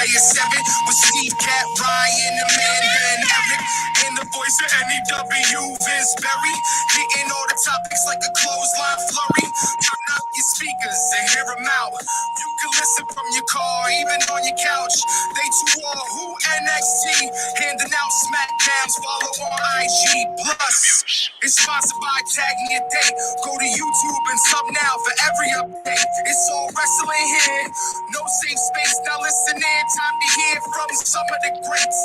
Isaiah 7 with Steve Cat, Ryan, Amanda, and Eric. In the voice of NEW, Vince Berry. Hitting all the topics like a clothesline flurry. Turn up your speakers and hear them out. You can listen from your car, even on your couch. They two are Who NXT, handing out smackdowns. Follow on IG. Plus, it's sponsored by TagMeADate. Go to YouTube and sub now for every update. It's all wrestling here. No safe space. Now listen in. Time to hear from some of the greats.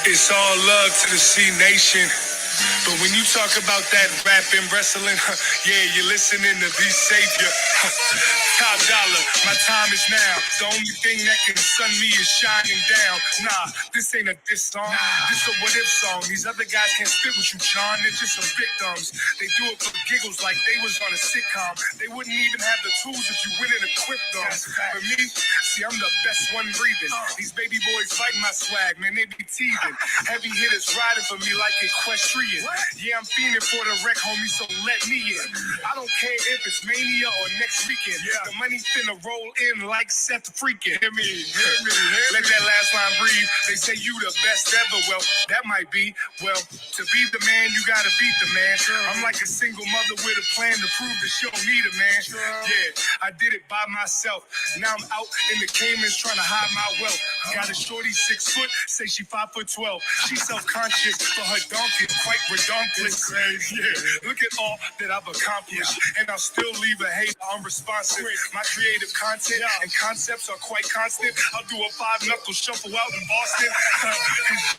It's all love to the C Nation. But when you talk about that rap and wrestling, yeah, you're listening to the Savior. Top dollar, my time is now. The only thing that can sun me is shining down. Nah, this ain't a diss song. This a what if song. These other guys can't spit with you, John. They're just some victims. They do it for giggles like they was on a sitcom. They wouldn't even have the tools if you went and equipped them. For me, see, I'm the best one breathing. These baby boys fight my swag, man, they be teething. Heavy hitters riding for me like equestrian. Yeah, I'm fiending for the wreck, homie, so let me in. I don't care if it's Mania or next weekend. The money finna roll in like Seth freaking. Hear me. Let that last line breathe. They say you the best ever. Well, that might be. Well, to be the man, you gotta beat the man. I'm like a single mother with a plan to prove that she don't need a man. Yeah, I did it by myself. Now I'm out in the Caymans trying to hide my wealth. Got a shorty 6 foot, say she 5'12". She's self-conscious for her donkey, quite redonkulous. Yeah, look at all that I've accomplished, and I'll still leave a hater unresponsive. My creative content and concepts are quite constant. I'll do a 5-knuckle shuffle out in Boston.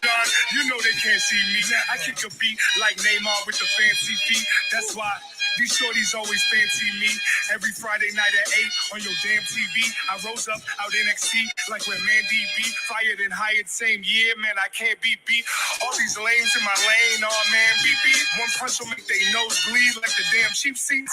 John, you know they can't see me. I kick a beat like Neymar with the fancy feet. That's why these shorties always fancy me. Every Friday night at 8 on your damn TV. I rose up out NXT like when Mandy B. Fired and hired same year, man, I can't be beat. All these lames in my lane, oh man, beat. One punch will make they nose bleed like the damn cheap seats.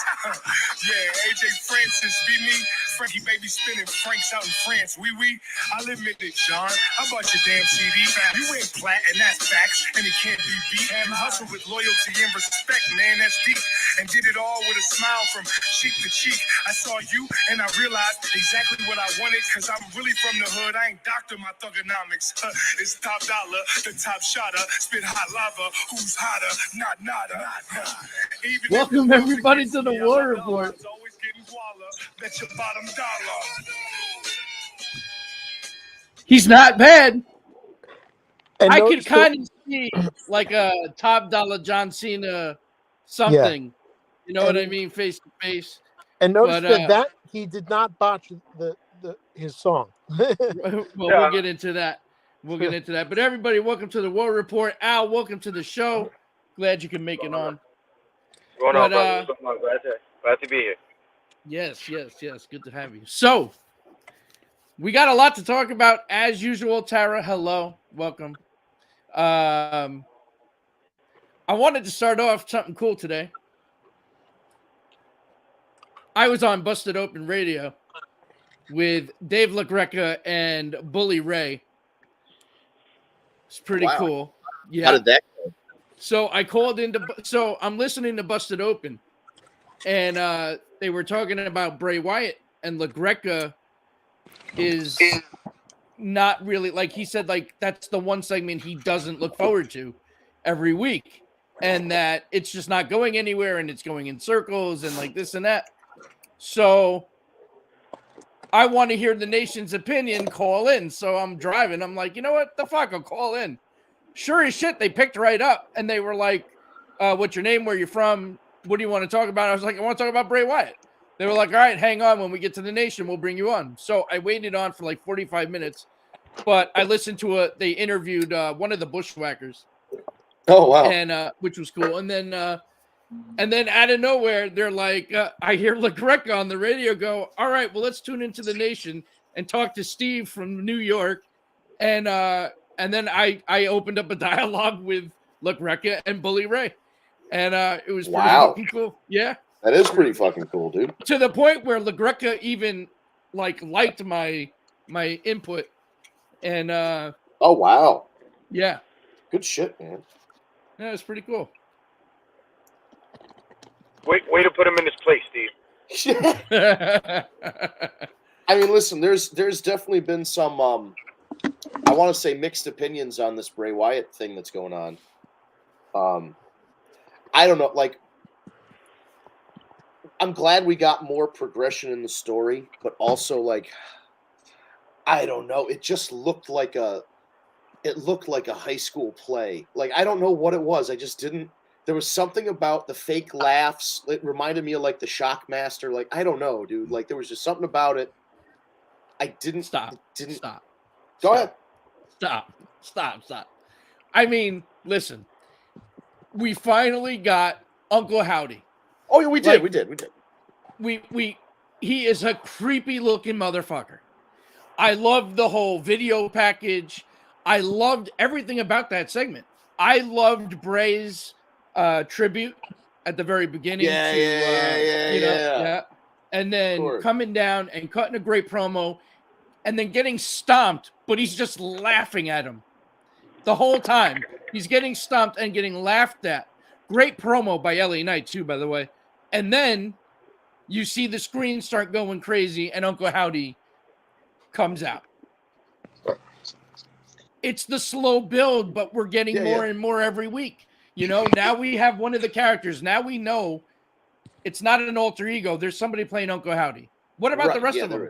Yeah, AJ Francis beat me. Frankie baby spinning Franks out in France. I'll admit it, John. I bought your damn CD. You ain't plat, and that's facts, and it can't be beat. And hustle with loyalty and respect, man, that's deep. And did it all with a smile from cheek to cheek. I saw you, and I realized exactly what I wanted, cause I'm really from the hood. I ain't doctor my thugonomics. It's top dollar, the top shotter. Spit hot lava, who's hotter? Not nada. Welcome everybody to the War Report. Bet your bottom dollar. He's not bad. And I could kind of see like a top dollar John Cena something. You know what I mean? Face to face. And notice that he did not botch his song. Well, we'll get into that. But everybody, welcome to the War Report. Al, welcome to the show. Glad you can make it on. Going on, brother? Glad to be here. Yes. Good to have you. So, we got a lot to talk about as usual. Tara, hello. Welcome. I wanted to start off something cool today. I was on Busted Open Radio with Dave LaGreca and Bully Ray. It's pretty cool. Yeah. How did that go? So I called into, so I'm listening to Busted Open, and they were talking about Bray Wyatt, and LaGreca is not really, like he said, like that's the one segment he doesn't look forward to every week, and that it's just not going anywhere, and it's going in circles, and like this and that. So I want to hear the nation's opinion. Call in. So I'm driving. I'm like, you know what? The fuck? I'll call in. Sure as shit, they picked right up, and they were like, what's your name? Where you from? What do you want to talk about? I was like, I want to talk about Bray Wyatt. They were like, all right, hang on. When we get to the nation, we'll bring you on. So I waited on for like 45 minutes, but I listened to they interviewed one of the Bushwhackers. Oh, wow. And which was cool. And then out of nowhere, they're like, I hear LaGreca on the radio go, all right, well, let's tune into the nation and talk to Steve from New York. And then I opened up a dialogue with LaGreca and Bully Ray. And it was pretty fucking cool. Yeah. That is pretty fucking cool, dude. To the point where LaGreca even liked my input. And oh, wow. Yeah. Good shit, man. Yeah, it's pretty cool. Way to put him in his place, Steve. I mean, listen, there's definitely been some I want to say mixed opinions on this Bray Wyatt thing that's going on. I don't know, like I'm glad we got more progression in the story, but also like I don't know, it just looked like a high school play. Like I don't know what it was. I just didn't. There was something about the fake laughs. It reminded me of like the Shockmaster. Like I don't know, dude. Like there was just something about it. I didn't Stop. Go ahead. Stop. I mean, listen. We finally got Uncle Howdy. Oh yeah, we did. He is a creepy looking motherfucker. I loved the whole video package. I loved everything about that segment. I loved Bray's tribute at the very beginning. Yeah. And then coming down and cutting a great promo and then getting stomped, but he's just laughing at him the whole time. He's getting stomped and getting laughed at. Great promo by LA Knight too, by the way. And then you see the screen start going crazy and Uncle Howdy comes out. It's the slow build, but we're getting more and more every week. You know, now we have one of the characters. Now we know it's not an alter ego. There's somebody playing Uncle Howdy. What about the rest of them?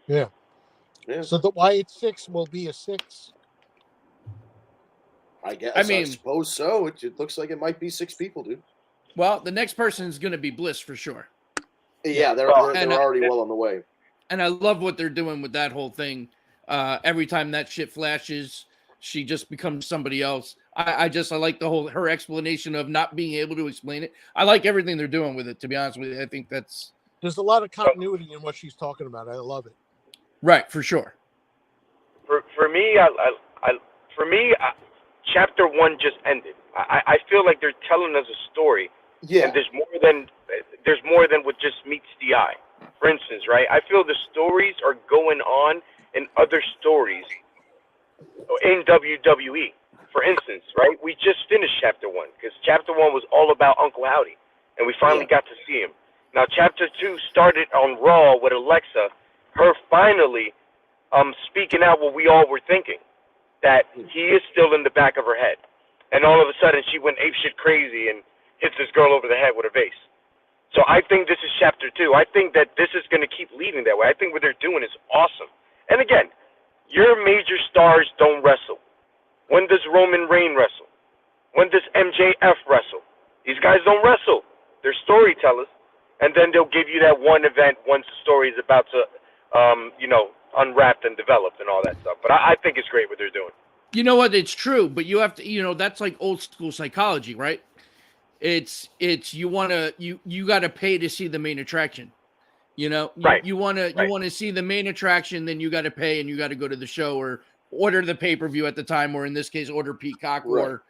Yeah. So the Wyatt 6 will be a 6. I suppose so. It looks like it might be 6 people, dude. Well, the next person is going to be Bliss for sure. Yeah, they're already well on the way. And I love what they're doing with that whole thing. Every time that shit flashes, she just becomes somebody else. I like the whole her explanation of not being able to explain it. I like everything they're doing with it. To be honest with you, I think there's a lot of continuity in what she's talking about. I love it. Right, for sure. For me, chapter 1 just ended. I feel like they're telling us a story. Yeah. And there's more than what just meets the eye. For instance, right? I feel the stories are going on in other stories in WWE. For instance, right? We just finished chapter 1 because chapter 1 was all about Uncle Howdy, and we finally got to see him. Now, chapter 2 started on Raw with Alexa, her finally speaking out what we all were thinking, that he is still in the back of her head. And all of a sudden, she went apeshit crazy and hits this girl over the head with a vase. So I think this is chapter 2. I think that this is going to keep leading that way. I think what they're doing is awesome. And again, your major stars don't wrestle. When does Roman Reigns wrestle? When does MJF wrestle? These guys don't wrestle. They're storytellers. And then they'll give you that one event once the story is about to, unwrapped and developed and all that stuff. But I think it's great what they're doing. You know what? It's true, but you have to, that's like old school psychology, right? It's you got to pay to see the main attraction. Right. You want to see the main attraction, then you got to pay and you got to go to the show or order the pay-per-view at the time, or in this case, order Peacock or,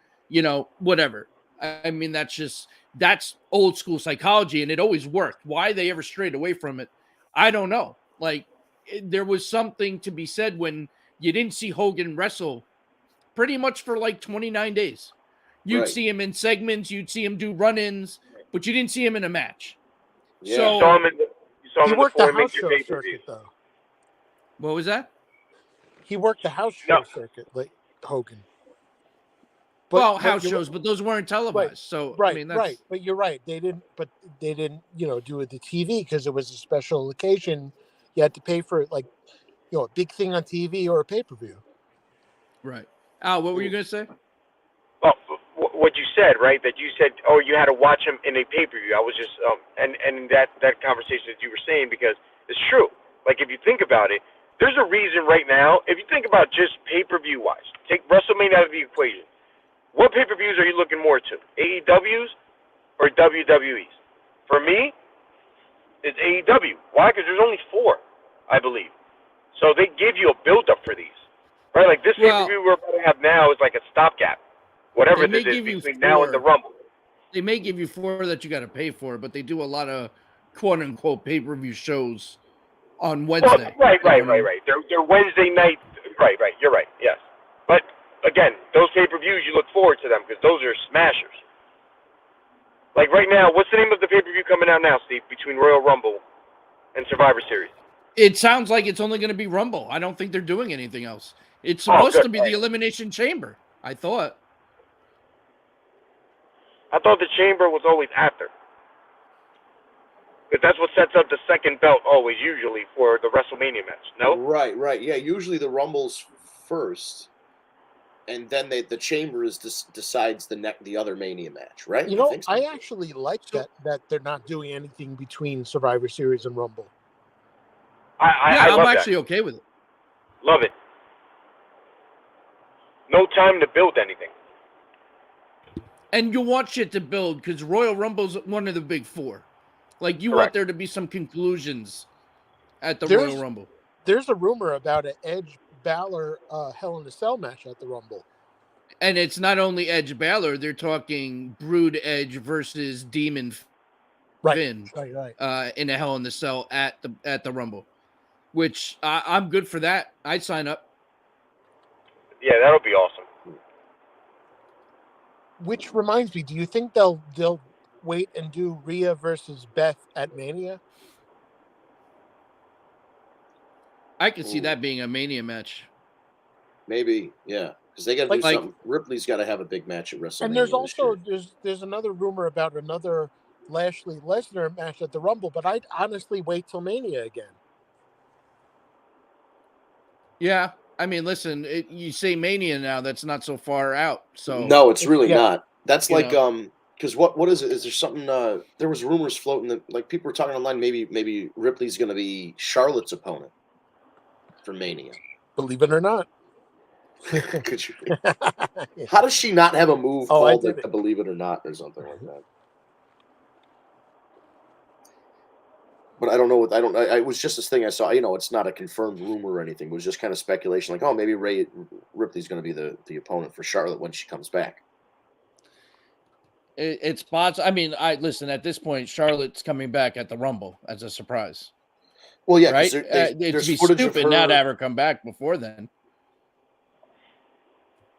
whatever. I mean, that's old school psychology, and it always worked. Why they ever strayed away from it, I don't know. Like, there was something to be said when you didn't see Hogan wrestle pretty much for like 29 days. You'd see him in segments, you'd see him do run-ins, but you didn't see him in a match. Yeah. So, you saw him he worked the before house show circuit, though. What was that? He worked the house show circuit, like Hogan. But house shows, but those weren't televised. Right, so right, I mean, that's... right. But you're right. They didn't do it the TV because it was a special occasion. You had to pay for it, like, a big thing on TV or a pay-per-view. Right. Al, what were you gonna say? Well, what you said, right? That you said, you had to watch him in a pay-per-view. I was just, and that conversation that you were saying, because it's true. Like, if you think about it, there's a reason right now. If you think about just pay-per-view wise, take WrestleMania out of the equation. What pay-per-views are you looking more to? AEWs or WWEs? For me, it's AEW. Why? Because there's only 4, I believe. So they give you a build-up for these. Right? Like this pay-per-view we're about to have now is like a stopgap. Whatever this is between now and the Rumble. They may give you 4 that you got to pay for, but they do a lot of quote-unquote pay-per-view shows on Wednesday. Well, right. They're Wednesday night. Right. You're right. Yes. But again, those pay-per-views, you look forward to them because those are smashers. Like right now, what's the name of the pay-per-view coming out now, Steve, between Royal Rumble and Survivor Series? It sounds like it's only going to be Rumble. I don't think they're doing anything else. It's Oh, supposed good. to be the Elimination Chamber, I thought. I thought the Chamber was always after. Because that's what sets up the second belt always, usually, for the WrestleMania match. No? Right. Yeah, usually the Rumble's first, and then the Chamber decides the other Mania match, right? You know, think so. I actually like that they're not doing anything between Survivor Series and Rumble. I I'm love actually that. okay with it. Love it. No time to build anything. And you want shit to build because Royal Rumble's one of the big four. Like, you want Correct. there to be some conclusions at the There's- Royal Rumble. There's a rumor about an Edge Balor Hell in a Cell match at the Rumble. And it's not only Edge Balor, they're talking Brood Edge versus Demon Finn Right. in a Hell in the Cell at the Rumble, which I'm good for that. I'd sign up. Yeah, that'll be awesome. Which reminds me, do you think they'll wait and do Rhea versus Beth at Mania? I could see that being a Mania match. Maybe, yeah, because they got to do something. Ripley's got to have a big match at WrestleMania. And there's also there's another rumor about another Lashley Lesnar match at the Rumble, but I'd honestly wait till Mania again. Yeah, I mean, listen, you say Mania now, that's not so far out. So no, it's really not. That's You like because what is it? Is there something? There was rumors floating that like people were talking online. Maybe Ripley's going to be Charlotte's opponent for Mania. Believe it or not. Could you? How does she not have a move called like, Believe It or Not or something like that? But I don't know. It was just this thing I saw. You know, it's not a confirmed rumor or anything. It was just kind of speculation. Like, oh, maybe Ripley's going to be the opponent for Charlotte when she comes back. It's possible. I mean, listen. At this point, Charlotte's coming back at the Rumble as a surprise. Well, yeah, right. There's It'd be footage stupid of her, not to have her come back before then.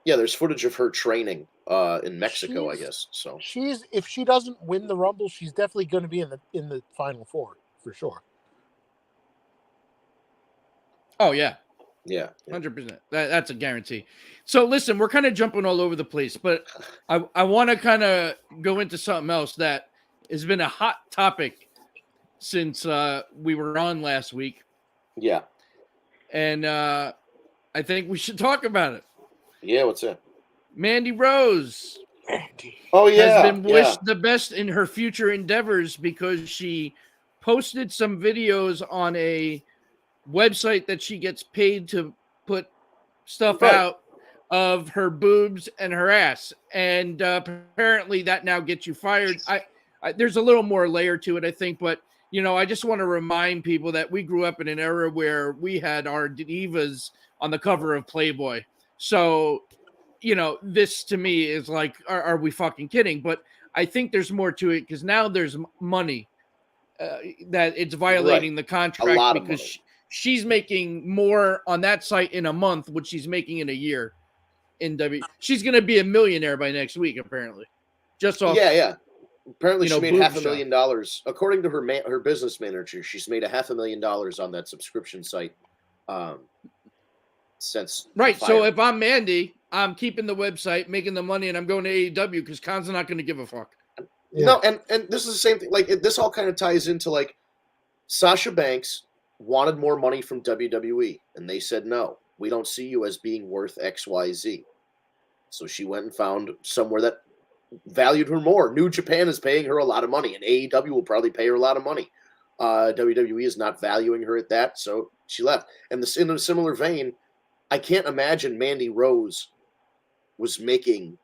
Yeah, there's footage of her training in Mexico, I guess. So if she doesn't win the Rumble, she's definitely going to be in the Final Four for sure. Oh yeah. Yeah, 100%. That's a guarantee. So listen, we're kind of jumping all over the place, but I want to kind of go into something else that has been a hot topic since we were on last week. Yeah. And I think we should talk about it. Yeah, what's that? Mandy Rose. Oh yeah. Has been wished the best in her future endeavors because she posted some videos on a website that she gets paid to put stuff out of her boobs and her ass, and apparently that now gets you fired. I there's a little more layer to it, I think, but you know, I just want to remind people that we grew up in an era where we had our divas on the cover of Playboy. So, you know, this to me is like, are we fucking kidding? But I think there's more to it because now there's money that it's violating the contract because she's making more on that site in a month, what she's making in a year in She's going to be a millionaire by next week, apparently. Just off. Yeah. Apparently, she made $500,000. According to her business manager, she's made $500,000 on that subscription site since. Right. So if I'm Mandy, I'm keeping the website, making the money, and I'm going to AEW because Khan's not going to give a fuck. Yeah. No, and this is the same thing. Like this all kind of ties into like Sasha Banks wanted more money from WWE, and they said no. We don't see you as being worth XYZ. So she went and found somewhere that valued her more. New Japan is paying her a lot of money, and AEW will probably pay her a lot of money. WWE is not valuing her at that, so she left. And this, in a similar vein, I can't imagine Mandy Rose was making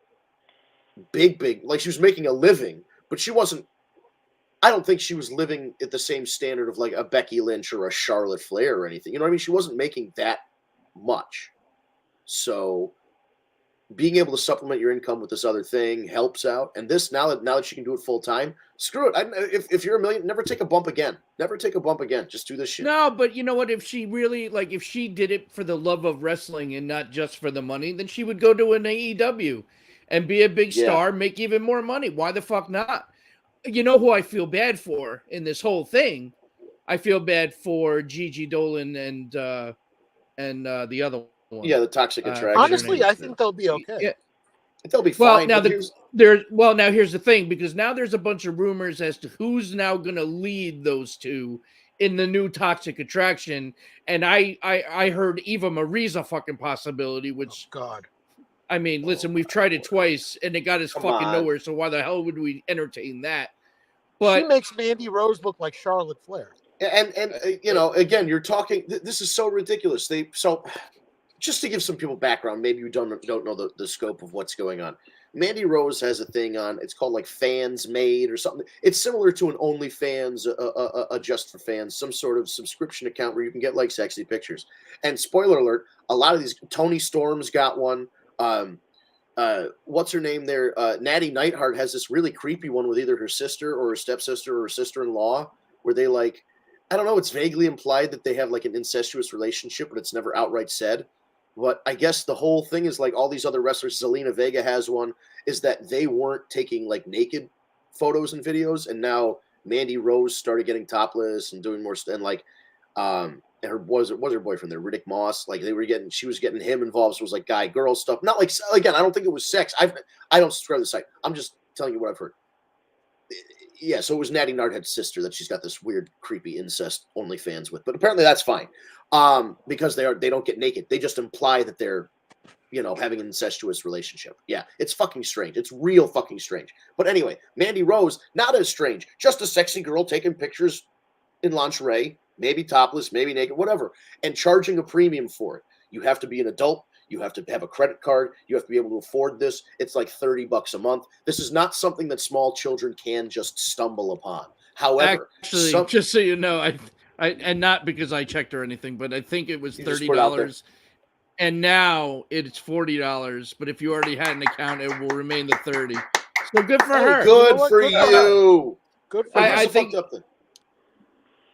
big, like she was making a living, but she wasn't. I don't think she was living at the same standard of like a Becky Lynch or a Charlotte Flair or anything. You know what I mean? She wasn't making that much. So being able to supplement your income with this other thing helps out. And this now that she can do it full time, screw it. If you're a million, never take a bump again. Never take a bump again. Just do this shit. No, but you know what? If she really if she did it for the love of wrestling and not just for the money, then she would go to an AEW and be a big star, make even more money. Why the fuck not? you know who I feel bad for in this whole thing? I feel bad for Gigi Dolan and the other one. Yeah, the Toxic Attraction. Honestly, I think they'll be okay. Yeah. They'll be Well, fine. now but here's the thing, because now there's a bunch of rumors as to who's now going to lead those two in the new Toxic Attraction, and I heard Eva Marie's a fucking possibility, which God. I mean, listen, we've tried it twice and it got us Come fucking on. nowhere. So why the hell would we entertain that? She But makes Mandy Rose look like Charlotte Flair. And you know, again, you're talking. This is so ridiculous. So just to give some people background, maybe you don't know the scope of what's going on. Mandy Rose has a thing on. It's called like Fans Made or something. It's similar to an OnlyFans, a just for fans, some sort of subscription account where you can get like sexy pictures. And spoiler alert, a lot of these. Tony Storm's got one. What's her name there? Natty Neidhart has this really creepy one with either her sister or her stepsister or her sister-in-law, where they like, I don't know, it's vaguely implied that they have like an incestuous relationship, but it's never outright said. But I guess the whole thing is like all these other wrestlers, Zelina Vega has one, is that they weren't taking like naked photos and videos, and now Mandy Rose started getting topless and doing more and like and her was her boyfriend there, Riddick Moss, like she was getting him involved, so it was like guy girl stuff. Not like, again, I don't think it was sex. I don't subscribe to the site. I'm just telling you what I've heard. Yeah, so it was Natty Neidhart's sister that she's got this weird, creepy incest OnlyFans with, but apparently that's fine, because they don't get naked. They just imply that they're, having an incestuous relationship. Yeah, it's fucking strange. It's real fucking strange. But anyway, Mandy Rose, not as strange. Just a sexy girl taking pictures in lingerie, maybe topless, maybe naked, whatever, and charging a premium for it. You have to be an adult. You have to have a credit card. You have to be able to afford this. It's like $30 a month. This is not something that small children can just stumble upon. However, actually, just so you know, I and not because I checked or anything, but I think it was $30, and now it's $40. But if you already had an account, it will remain the $30. So good for her. Good for you. Good for her. I think.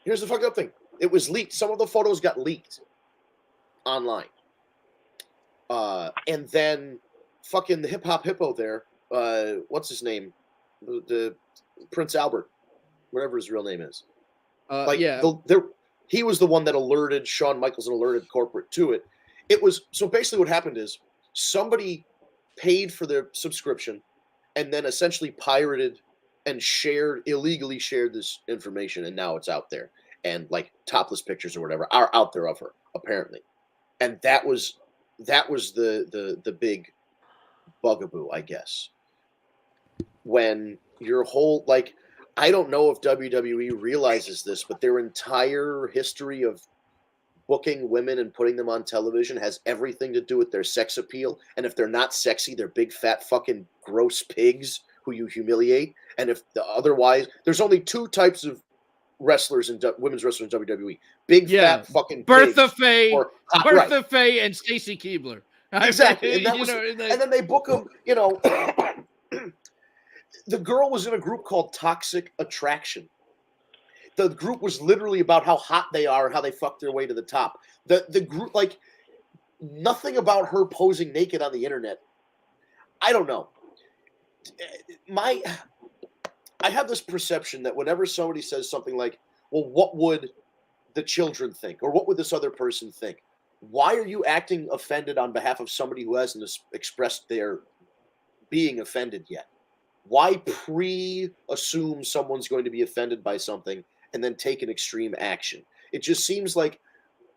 Here's the fucked up thing. It was leaked. Some of the photos got leaked online. And then fucking the hip hop hippo there, what's his name? The Prince Albert, whatever his real name is. He was the one that alerted Shawn Michaels and alerted corporate to it. It was, so basically what happened is somebody paid for their subscription and then essentially pirated and illegally shared this information, and now it's out there. And like topless pictures or whatever are out there of her, apparently. And that was the big bugaboo, I guess. When your whole, like, I don't know if WWE realizes this, but their entire history of booking women and putting them on television has everything to do with their sex appeal. And if they're not sexy, they're big fat fucking gross pigs who you humiliate. And if otherwise, there's only two types of wrestlers and women's wrestlers in WWE: big fat fucking Bertha Faye, right. Faye, and Stacy Keibler. Exactly, and then they book them. The girl was in a group called Toxic Attraction. The group was literally about how hot they are and how they fuck their way to the top. The group, like, nothing about her posing naked on the internet. I don't know. I have this perception that whenever somebody says something like, well, what would the children think? Or what would this other person think? Why are you acting offended on behalf of somebody who hasn't expressed their being offended yet? Why pre-assume someone's going to be offended by something and then take an extreme action? It just seems like,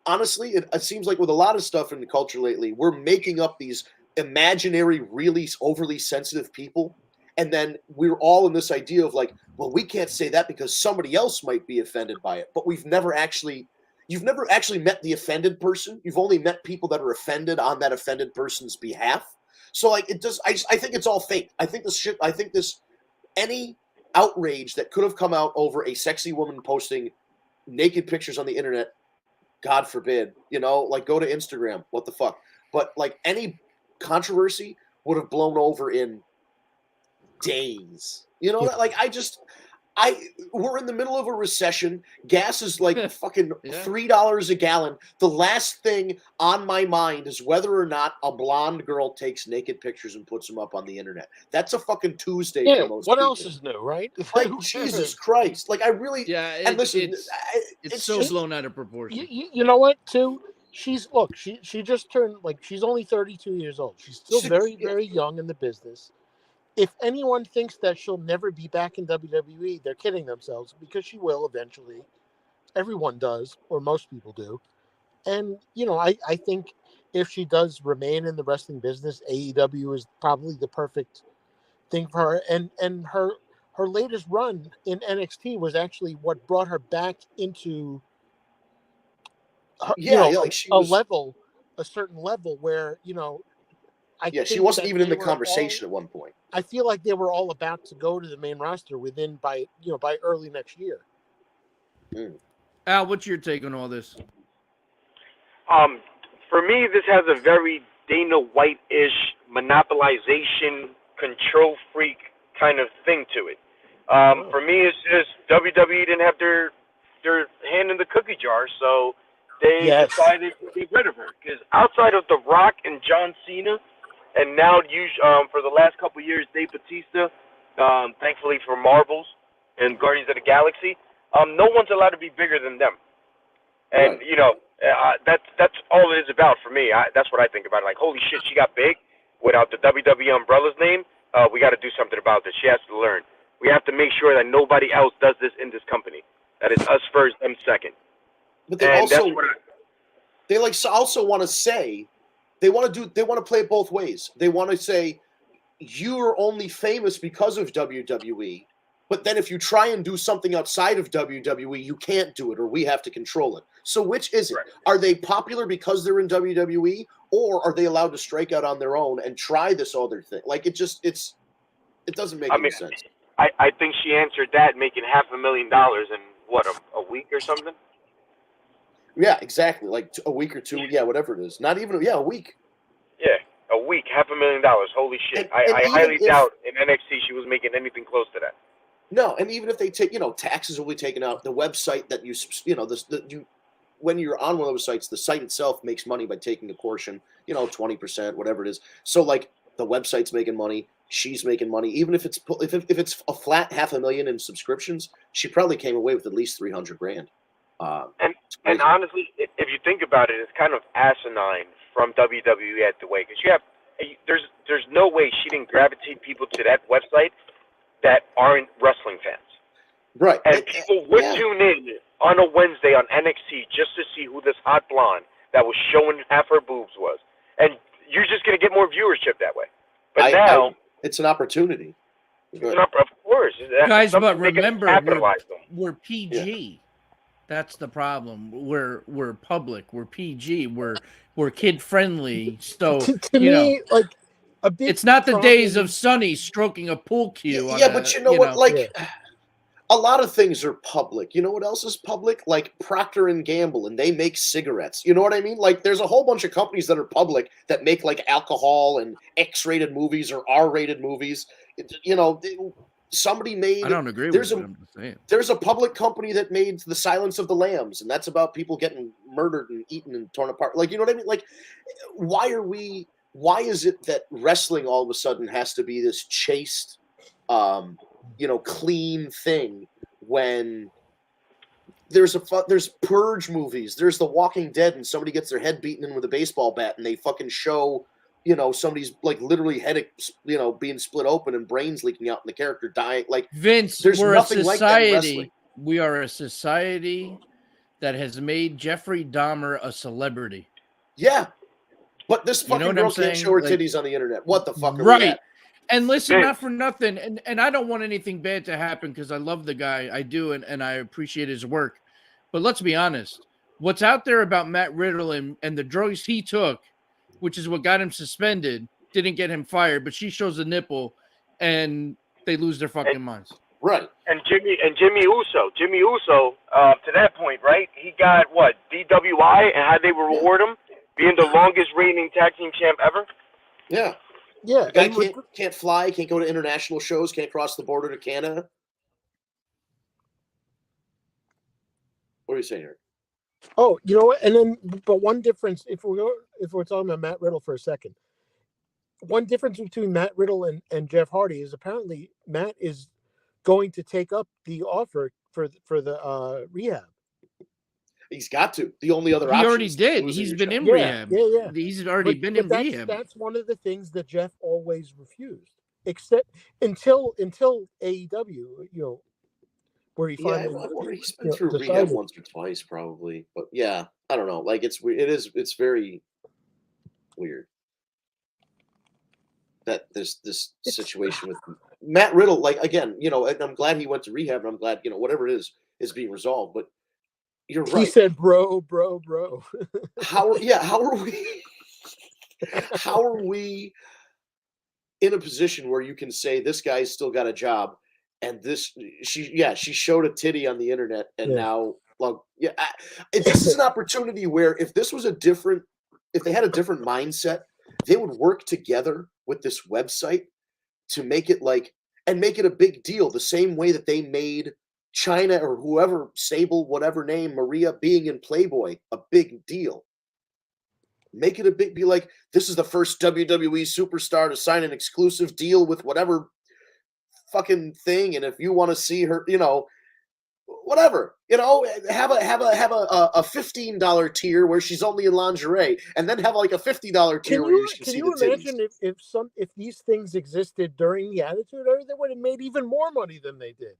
honestly, it seems like with a lot of stuff in the culture lately, we're making up these imaginary, really overly sensitive people. And then we're all in this idea of like, well, we can't say that because somebody else might be offended by it. But you've never actually met the offended person. You've only met people that are offended on that offended person's behalf. So like I think it's all fake. I think any outrage that could have come out over a sexy woman posting naked pictures on the internet, God forbid, like go to Instagram, what the fuck. But like any controversy would have blown over in days. Like we're in the middle of a recession. Gas is like fucking Yeah. $3 a gallon. The last thing on my mind is whether or not a blonde girl takes naked pictures and puts them up on the internet. That's a fucking Tuesday Yeah. for most What people. else is new, right? Like Who Jesus cares? Christ! Like I really Yeah, and listen, it's so just, blown out of proportion. You know what? Too. She just turned, like, she's only 32 years old. She's still very young in the business. If anyone thinks that she'll never be back in WWE, they're kidding themselves, because she will eventually. Everyone does, or most people do. And, I think if she does remain in the wrestling business, AEW is probably the perfect thing for her. And her latest run in NXT was actually what brought her back into her, like she was. a certain level where, Yeah, she think wasn't that even in they the were conversation all, at one point. I feel like they were all about to go to the main roster by early next year. Al, what's your take on all this? For me, this has a very Dana White-ish monopolization, control freak kind of thing to it. For me, it's just WWE didn't have their hand in the cookie jar, so they decided to get rid of her. Because outside of The Rock and John Cena, and now for the last couple of years, Dave Bautista, thankfully for Marvels and Guardians of the Galaxy, no one's allowed to be bigger than them. And, that's all it is about for me. That's what I think about it. Like, holy shit, she got big without the WWE umbrella's name. We got to do something about this. She has to learn. We have to make sure that nobody else does this in this company. That it's us first, them second. But they also want to say, they want to play it both ways. They want to say, you are only famous because of WWE, but then if you try and do something outside of WWE, you can't do it, or we have to control it. So which is it? Right. Are they popular because they're in WWE, or are they allowed to strike out on their own and try this other thing? Like, it doesn't make any sense. I think she answered that making $500,000 in what, a week or something? Yeah, exactly. Like a week or two. Yeah, whatever it is. Not even a week. Yeah, a week, $500,000. Holy shit! I highly doubt in NXT she was making anything close to that. No, and even if they take, taxes will be taken out. The website that when you're on one of those sites, the site itself makes money by taking a portion, 20%, whatever it is. So like the website's making money, she's making money. Even if it's a flat $500,000 in subscriptions, she probably came away with at least $300,000. And honestly, if you think about it, it's kind of asinine from WWE at the way, because there's no way she didn't gravitate people to that website that aren't wrestling fans. Right. And people would tune in on a Wednesday on NXT just to see who this hot blonde that was showing half her boobs was. And you're just going to get more viewership that way. But now it's an opportunity. Of course. Guys, but remember, we're PG. Yeah. That's the problem. We're public. We're PG. We're kid friendly. So to me, like, it's not the days of Sonny stroking a pool cue. But you know what? Like, a lot of things are public. You know what else is public? Like Procter and Gamble, and they make cigarettes. You know what I mean? Like, there's a whole bunch of companies that are public that make like alcohol and X-rated movies or R-rated movies. Somebody made. I don't agree with what I'm saying. There's a public company that made The Silence of the Lambs, and that's about people getting murdered and eaten and torn apart. Like, you know what I mean? Like, why is it that wrestling all of a sudden has to be this chaste, clean thing when there's Purge movies, there's The Walking Dead, and somebody gets their head beaten in with a baseball bat, and they fucking show, somebody's like literally head, being split open and brains leaking out and the character dying. Like, Vince, there's we're nothing a society. Like that in wrestling. We are a society that has made Jeffrey Dahmer a celebrity. Yeah. But this fucking girl can't show her titties on the internet. What the fuck are we at? And listen, not for nothing, and I don't want anything bad to happen because I love the guy. I do, and I appreciate his work. But let's be honest. What's out there about Matt Riddle and the drugs he took, which is what got him suspended, didn't get him fired, but she shows a nipple, and they lose their fucking minds. Right. And Jimmy Uso. To that point, right? He got, what, DWI, and how they reward him? Being the longest reigning tag team champ ever? Yeah. Yeah. The guy can't fly, can't go to international shows, can't cross the border to Canada. What are you saying here? Oh, you know what? And then, but one difference, if we're talking about Matt Riddle for a second, one difference between Matt Riddle and Jeff Hardy is apparently Matt is going to take up the offer for the rehab. He's got to. The only other He option already is did. losing He's your been job. in Yeah, rehab. yeah. He's already been in rehab. That's one of the things that Jeff always refused, except until AEW, where he Yeah, finally he's been through rehab decided. once or twice, probably. But yeah, I don't know. Like it's very weird that this situation with Matt Riddle. Like again, and I'm glad he went to rehab, and I'm glad whatever it is being resolved. But you're right. He said, "Bro." How are we? How are we in a position where you can say this guy's still got a job, and she showed a titty on the internet, and now this is an opportunity where if they had a different mindset, they would work together with this website to make it make it a big deal, the same way that they made China or whoever, Sable, whatever name, Maria being in Playboy a big deal. Make it be like, this is the first WWE superstar to sign an exclusive deal with whatever fucking thing, and if you want to see her, whatever, have a $15 tier where she's only in lingerie, and then have like a $50 tier where you can see the titties. Can you imagine if these things existed during the Attitude Era, they would have made even more money than they did.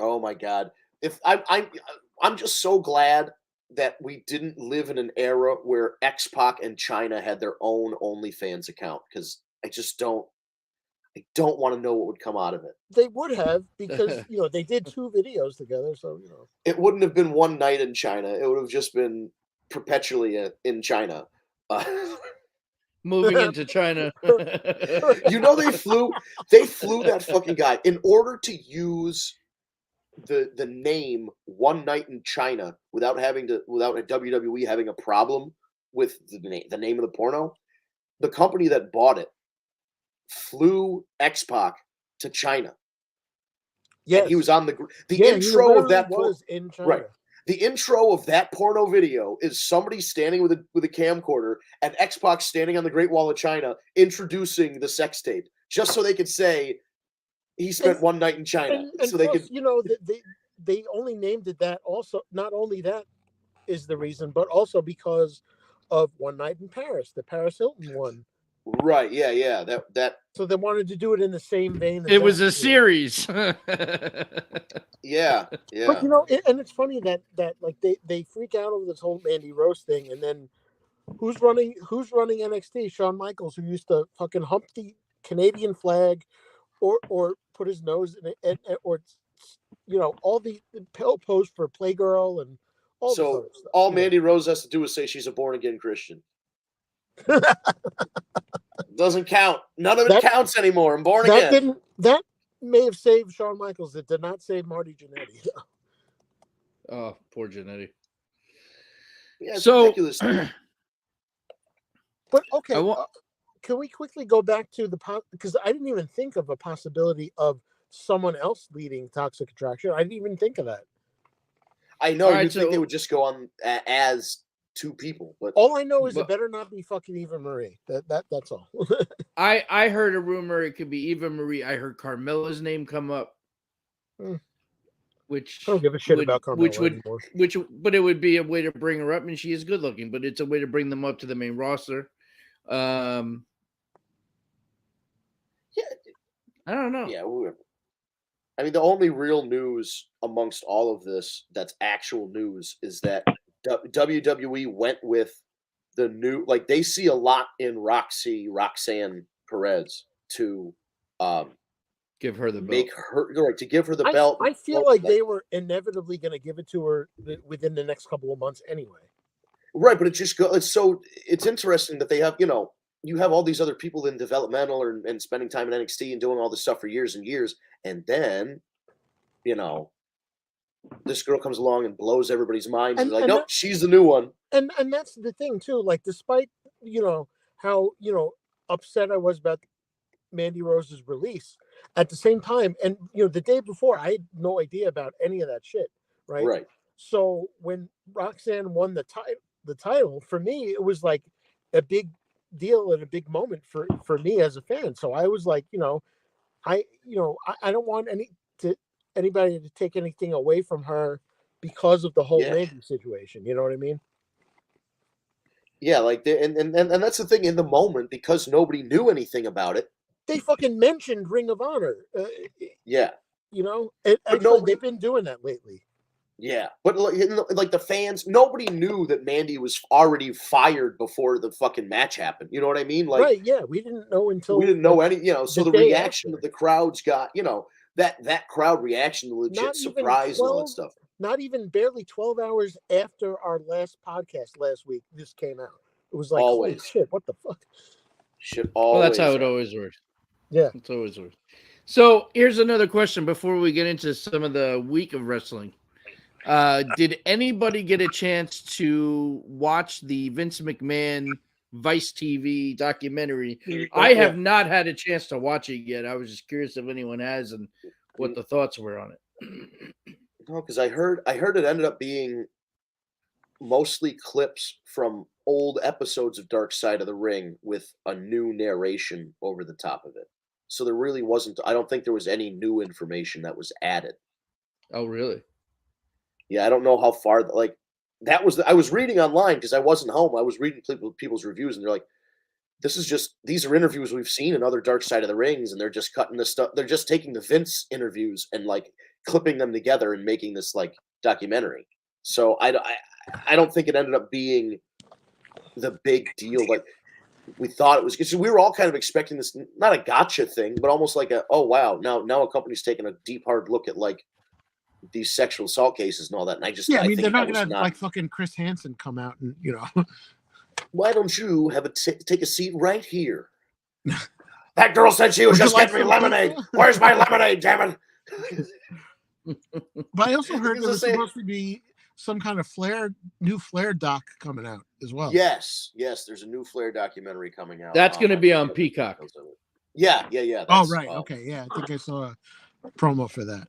Oh my God! If I'm just so glad that we didn't live in an era where X-Pac and China had their own OnlyFans account, because I don't want to know what would come out of it. They would have, because they did 2 videos together, so it wouldn't have been one night in China. It would have just been perpetually in China. Moving into China. They flew that fucking guy in order to use the name One Night in China without a WWE having a problem with the name of the porno. The company that bought it flew X-Pac to China. Yes. And he was on the intro of that was in China. Right. The intro of that porno video is somebody standing with a camcorder and X-Pac standing on the Great Wall of China introducing the sex tape, just so they could say he spent one night in China. And so plus, they could, they only named it that also. Not only that is the reason, but also because of One Night in Paris, the Paris Hilton one. Right. Yeah. That. So they wanted to do it in the same vein. It was a series. Yeah. But and it's funny that like they freak out over this whole Mandy Rose thing, and then who's running NXT? Shawn Michaels, who used to fucking hump the Canadian flag, or put his nose in it, or all the post for Playgirl and all. So all Mandy Rose has to do is say she's a born again Christian. Doesn't count. None of it counts anymore. I'm born again. That may have saved Shawn Michaels. It did not save Marty Jannetty. Oh, poor Jannetty. Yeah, it's ridiculous. But okay, can we quickly go back to because I didn't even think of a possibility of someone else leading Toxic Attraction. I didn't even think of that. I know. You'd think they would just go on as 2 people, but all I know is it better not be fucking Eva Marie. That's all. I heard a rumor it could be Eva Marie. I heard Carmella's name come up, which I don't give a shit about Carmella anymore. But it would be a way to bring her up, and she is good looking. But it's a way to bring them up to the main roster. Yeah, I don't know. Yeah, I mean, the only real news amongst all of this that's actual news is that WWE went with the new, they see a lot in Roxanne Perez to give her the belt. Make her to give her the belt. I feel like they were inevitably going to give it to her within the next couple of months anyway. Right, but it's interesting that they have, you have all these other people in developmental and spending time in NXT and doing all this stuff for years and years, and then, this girl comes along and blows everybody's mind. And nope, she's the new one. And that's the thing too. Like, despite how upset I was about Mandy Rose's release, at the same time, and the day before, I had no idea about any of that shit. Right. So when Roxanne won the title, for me, it was like a big deal and a big moment for me as a fan. So I was like, I don't want anybody to take anything away from her because of the whole Mandy situation. You know what I mean? Yeah, like and that's the thing in the moment, because nobody knew anything about it. They fucking mentioned Ring of Honor. Yeah, Actually, nobody, they've been doing that lately. yeah, but like the fans, nobody knew that Mandy was already fired before the fucking match happened. You know what I mean? Like, Right? Yeah, we didn't know until we didn't know any. So the the day reaction after. that the crowds got, that crowd reaction, the legit Not even surprise and all 12. that stuff. Not even barely 12 hours after our last podcast last week, this came out. It was like, holy Always. shit, what the fuck? Should Well, always. that's how it always works. Yeah. It's always works. So here's another question before we get into some of the week of wrestling. Did anybody get a chance to watch the Vince McMahon Vice TV documentary? I have not had a chance to watch it yet. I was just curious if anyone has and what the thoughts were on it. No, because I heard it ended up being mostly clips from old episodes of Dark Side of the Ring with a new narration over the top of it. So there really wasn't. I don't think there was any new information that was added. Oh, really? Yeah, I don't know how far. Like that was. I was reading online because I wasn't home. I was reading people's reviews, and they're like, these are interviews we've seen in other Dark Side of the Rings, and they're just cutting this stuff. They're just taking the Vince interviews and like clipping them together and making this like documentary. So I don't think it ended up being the big deal like we thought it was. Because we were all kind of expecting this, not a gotcha thing, but almost like oh wow, now a company's taking a deep hard look at like these sexual assault cases and all that. And I mean, think they're not gonna like fucking Chris Hansen come out and why don't you have take a seat right here? That girl said she was just getting me lemonade. Where's my lemonade, damn it? But I also heard there was supposed to be some kind of new Flair doc coming out as well. Yes, there's a new Flair documentary coming out. That's going to be on Peacock. Yeah. Oh, right. Okay, yeah. I think I saw a promo for that.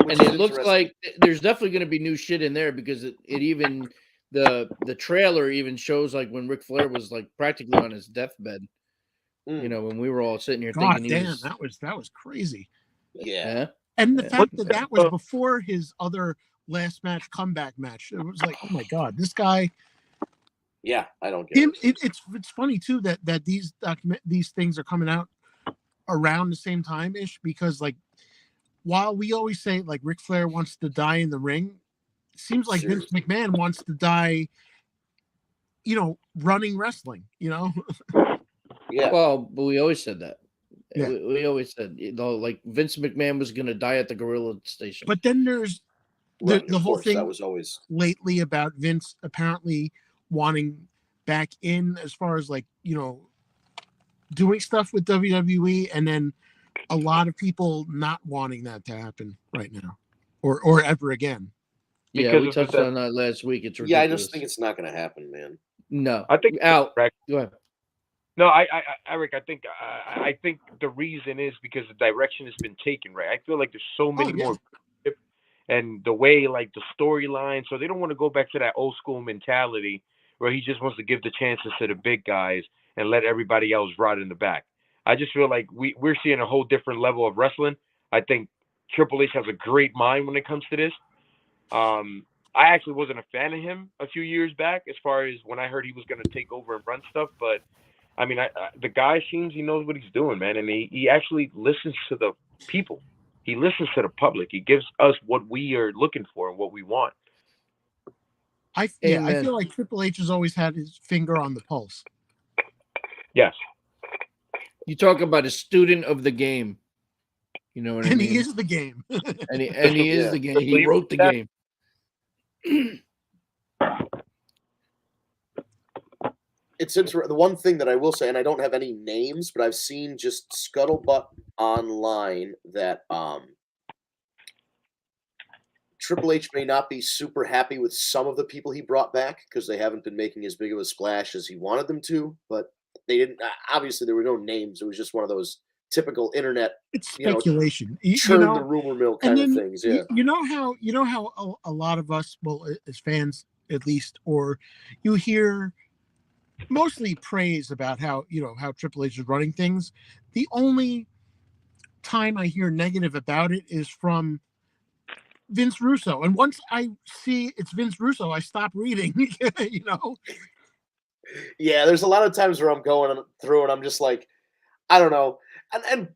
And it looks like there's definitely going to be new shit in there because it even the trailer even shows like when Ric Flair was like practically on his deathbed. When we were all sitting here thinking, that was crazy. Yeah. And the fact that was before his other last match, comeback match, it was like, oh my god, this guy. Yeah, I don't get it. It's funny too that these things are coming out around the same time ish, because like while we always say like Ric Flair wants to die in the ring, it seems like Vince McMahon wants to die, running wrestling. Yeah. Well, but we always said that. Yeah. We always said, like Vince McMahon was going to die at the Gorilla Station. But then there's the whole thing that was always lately about Vince apparently wanting back in as far as like, doing stuff with WWE, and then a lot of people not wanting that to happen right now or ever again. Yeah, we touched on that last week. It's ridiculous. Yeah, I just think it's not going to happen, man. No. I think Al, go ahead. No, Eric, I think the reason is because the direction has been taken, right? I feel like there's so many more, and the way like the storyline, so they don't want to go back to that old school mentality where he just wants to give the chances to the big guys and let everybody else rot in the back. I just feel like we're seeing a whole different level of wrestling. I think Triple H has a great mind when it comes to this. I actually wasn't a fan of him a few years back as far as when I heard he was going to take over and run stuff, but I mean, the guy seems he knows what he's doing, man, and he actually listens to the people. He listens to the public. He gives us what we are looking for and what we want. I feel like Triple H has always had his finger on the pulse. Yes. You talk about a student of the game. You know what I mean? And he is the game. and he is the game. He wrote the game. It's interesting. The one thing that I will say, and I don't have any names, but I've seen just scuttlebutt online that Triple H may not be super happy with some of the people he brought back because they haven't been making as big of a splash as he wanted them to. But they didn't. Obviously, there were no names. It was just one of those typical internet, It's you know, speculation. churn the rumor mill kind of then things. Yeah. you know how a lot of us, well, as fans at least, or you hear mostly praise about how how Triple H is running things. The only time I hear negative about it is from Vince Russo, and once I see it's Vince Russo, I stop reading. Yeah, there's a lot of times where I'm going through and I'm just like, I don't know. And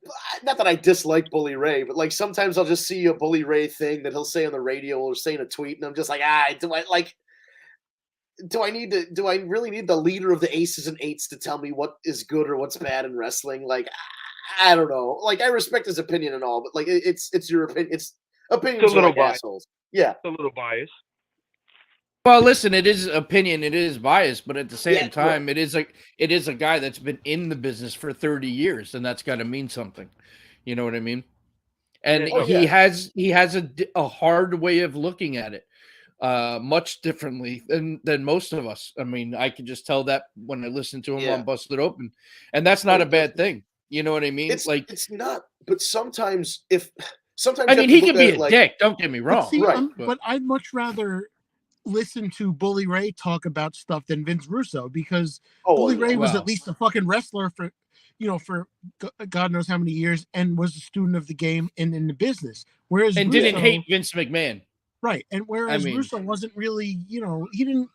not that I dislike Bully Ray, but like sometimes I'll just see a Bully Ray thing that he'll say on the radio or say in a tweet, and I'm just like, do I really need the leader of the Aces and Eights to tell me what is good or what's bad in wrestling? Like, I don't know. Like, I respect his opinion and all, but like it's your opinion. It's opinions are like assholes. Yeah. It's a little biased. Well, listen, it is opinion, it is bias, but at the same Yeah, time, right. it is a guy that's been in the business for 30 years, and that's got to mean something. You know what I mean? And Oh, he yeah. has a hard way of looking at it, much differently than most of us. I mean, I can just tell that when I listen to him Yeah. on Busted Open, and that's not a bad thing. You know what I mean? It's not, but sometimes I I mean, mean, he can be a dick. Don't get me But wrong. see, Right. but I'd much rather listen to Bully Ray talk about stuff than Vince Russo, because Bully Ray was Well. at least a fucking wrestler for God knows how many years, and was a student of the game and in the business. Whereas And Russo, didn't hate Vince McMahon. right? And whereas mean- Russo wasn't really, he didn't.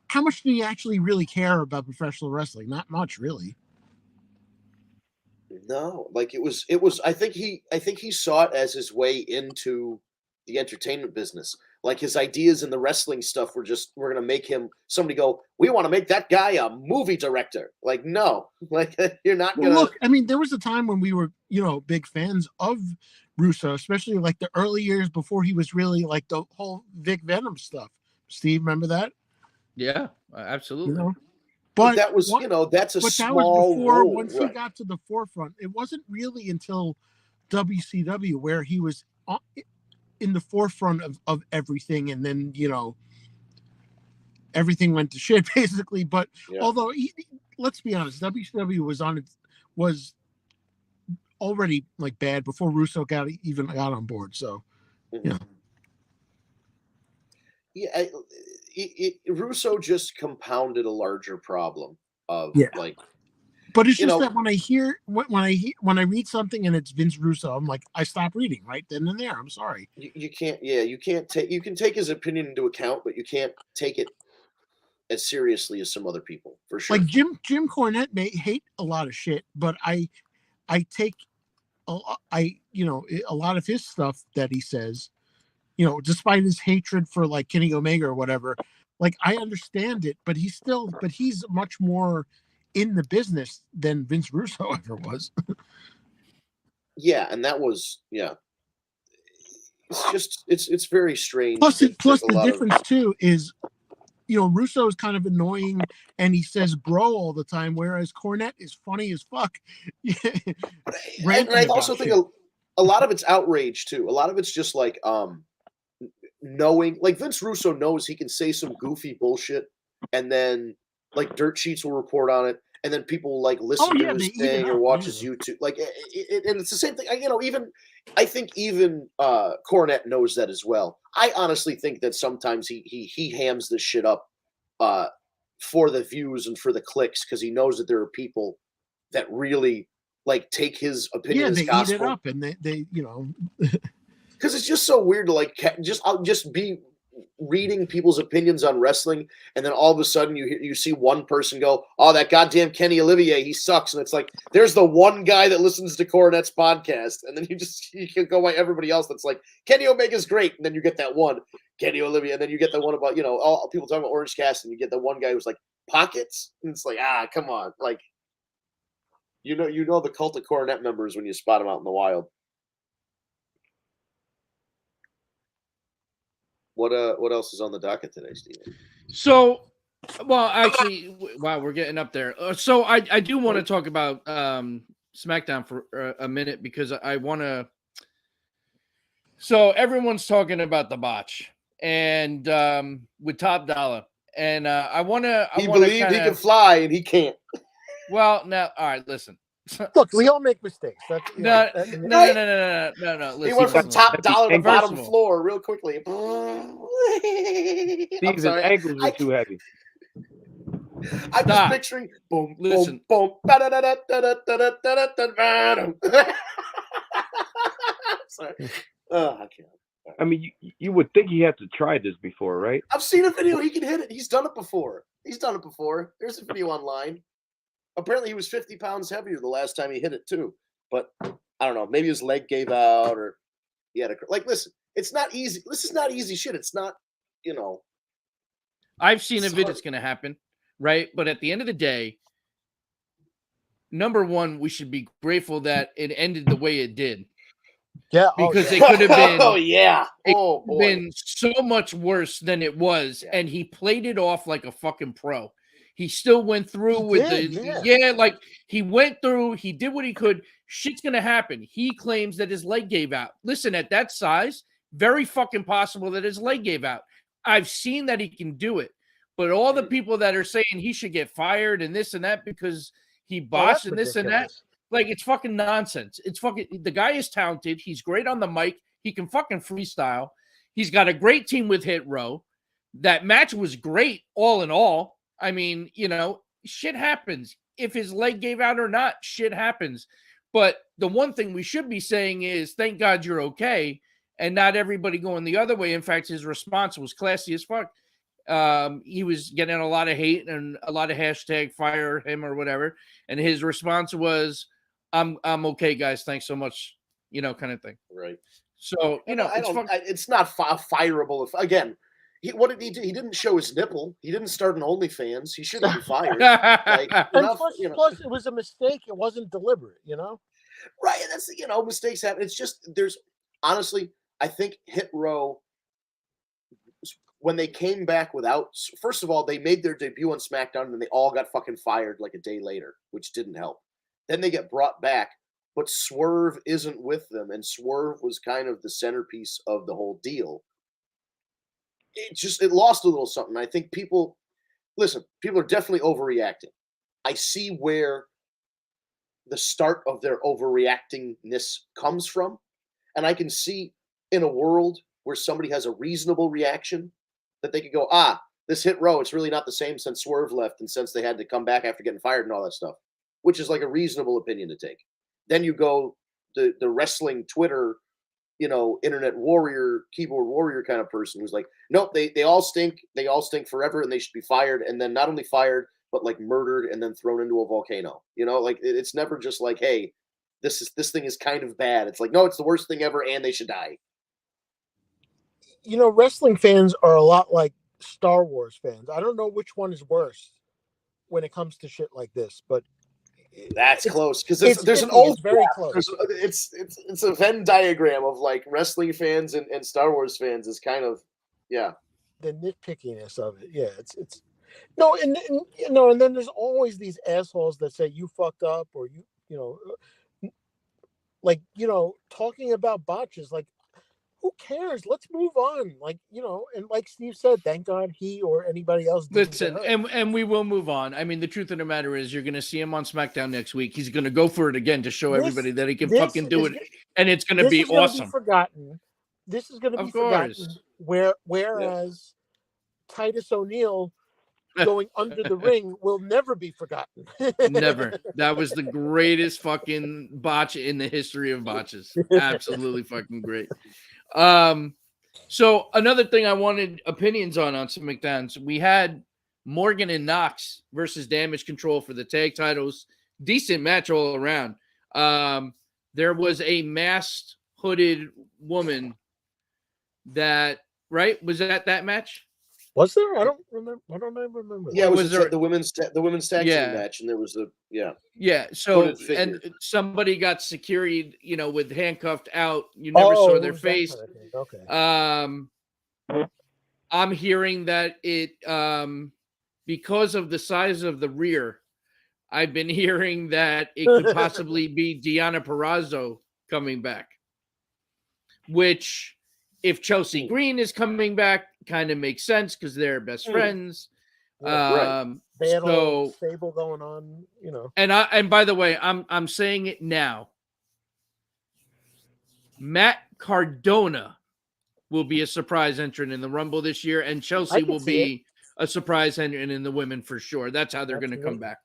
How much did he actually really care about professional wrestling? Not much, really. No, like it was. I think he saw it as his way into the entertainment business. Like his ideas in the wrestling stuff we're gonna make him somebody go, we want to make that guy a movie director. Like, no, like you're not Well, gonna look, I mean, there was a time when we were, big fans of Russo, especially like the early years before he was really like the whole Vic Venom stuff. Steve, remember that? Yeah, absolutely. But that was, that's a but that small was before, role, once he got to the forefront. It wasn't really until WCW where he was in the forefront of everything, and then everything went to shit basically. But although let's be honest, WCW was already like bad before Russo got on board. So Russo just compounded a larger problem of like. But it's just that when I read something and it's Vince Russo, I'm like, I stop reading right then and there. I'm sorry. You can take his opinion into account, but you can't take it as seriously as some other people, for sure. Like Jim Cornette may hate a lot of shit, but I take a lot of his stuff that he says, despite his hatred for like Kenny Omega or whatever, like I understand it, but he's much more in the business than Vince Russo ever was. Yeah, and that was It's just it's very strange. Plus the difference too is, Russo is kind of annoying and he says bro all the time, whereas Cornette is funny as fuck. And I also think a lot of it's outrage too. A lot of it's just like knowing, like Vince Russo knows he can say some goofy bullshit, and then like dirt sheets will report on it, and then people will like listen to his thing or watch his YouTube. Like, and it's the same thing. I think even Cornette knows that as well. I honestly think that sometimes he hams this shit up for the views and for the clicks, because he knows that there are people that really like take his opinion as gospel. Eat it up, and they because it's just so weird to like I'll just be reading people's opinions on wrestling, and then all of a sudden you see one person go, oh, that goddamn Kenny Olivier, he sucks, and it's like there's the one guy that listens to Cornette's podcast, and then you can go by everybody else that's like Kenny Omega's great, and then you get that one Kenny Olivier, and then you get the one about all people talking about Orange Cassidy, and you get the one guy who's like pockets, and it's like, come on, like you know the cult of Cornette members when you spot them out in the wild. What else is on the docket today, Steven? So, well, actually, wow, we're getting up there. So I do want to talk about SmackDown for a minute, because I want to. So everyone's talking about the botch and with Top Dollar, and I want to. He believed he could fly and he can't. Well, now, all right, listen. Look, we all make mistakes. That's No. He Listen, went from listen. top dollar to First bottom of all- floor real quickly. I'm Steve's sorry. ankles were too heavy. I'm just Stop. picturing boom, Listen. boom, boom. Sorry. Oh, I can't. I mean, you would think he had to try this before, right? I've seen a video. He can hit it. He's done it before. There's a video online. Apparently, he was 50 pounds heavier the last time he hit it too. But I don't know. Maybe his leg gave out, or he had a listen. It's not easy. This is not easy shit. It's not. I've seen a video. It's going to happen, right? But at the end of the day, number one, we should be grateful that it ended the way it did. Yeah, because it could have been. Oh yeah. It Oh could have boy. been so much worse than it was, Yeah. and he played it off like a fucking pro. He still went through with like he went through. He did what he could. Shit's gonna happen. He claims that his leg gave out. Listen, at that size, very fucking possible that his leg gave out. I've seen that he can do it, but all the people that are saying he should get fired and this and that because he botched and this and that. Like, it's fucking nonsense. The guy is talented. He's great on the mic. He can fucking freestyle. He's got a great team with Hit Row. That match was great, all in all. I mean, shit happens. If his leg gave out or not, shit happens. But the one thing we should be saying is, thank God you're okay, and not everybody going the other way. In fact, his response was classy as fuck. He was getting a lot of hate and a lot of hashtag fire him or whatever. And his response was, I'm okay, guys. Thanks so much. Kind of thing. Right. So, it's not fireable. Again, what did he do? He didn't show his nipple. He didn't start an OnlyFans. He shouldn't be fired. Plus, it was a mistake. It wasn't deliberate, Right. That's, mistakes happen. It's just, honestly, I think Hit Row, when they came back first of all, they made their debut on SmackDown and then they all got fucking fired like a day later, which didn't help. Then they get brought back, but Swerve isn't with them, and Swerve was kind of the centerpiece of the whole deal. It lost a little something. I think people are definitely overreacting. I see where the start of their overreactingness comes from, and I can see in a world where somebody has a reasonable reaction that they could go, this Hit Row, it's really not the same since Swerve left and since they had to come back after getting fired and all that stuff. Which is like a reasonable opinion to take. Then you go the wrestling Twitter, internet warrior, keyboard warrior kind of person who's like, nope, they all stink. They all stink forever and they should be fired. And then not only fired, but like murdered and then thrown into a volcano. It's never just like, hey, this thing is kind of bad. It's like, no, it's the worst thing ever and they should die. Wrestling fans are a lot like Star Wars fans. I don't know which one is worse when it comes to shit like this, but that's close because there's an old very close. It's a Venn diagram of like wrestling fans and Star Wars fans is kind of the nitpickiness of it. Yeah, it's no, and then there's always these assholes that say you fucked up or talking about botches. Like, who cares? Let's move on. And like Steve said, thank God he or anybody else didn't listen, and we will move on. I mean, the truth of the matter is you're going to see him on SmackDown next week. He's going to go for it again to show everybody that he can fucking do it, and it's going to be awesome. This is going to be forgotten. Whereas Titus O'Neil going under the ring will never be forgotten. Never. That was the greatest fucking botch in the history of botches. Absolutely fucking great. So another thing I wanted opinions on SmackDown. We had Morgan and Knox versus Damage Control for the tag titles. Decent match all around. There was a masked hooded woman that was at that match. Was there? I don't remember. Yeah, it was the women's tag team match, and there was Yeah. So and somebody got security, with handcuffed out. You never saw their face. Okay. I'm hearing that it because of the size of the rear, I've been hearing that it could possibly be Deonna Purrazzo coming back. Which, if Chelsea Green is coming back, kind of makes sense because they're best friends. Yeah. They had a little So stable going on, you know. and by the way, I'm saying it now. Matt Cardona will be a surprise entrant in the Rumble this year, and Chelsea could will see it. be a surprise entrant in the women for sure. That's how they're going to come Absolutely. back.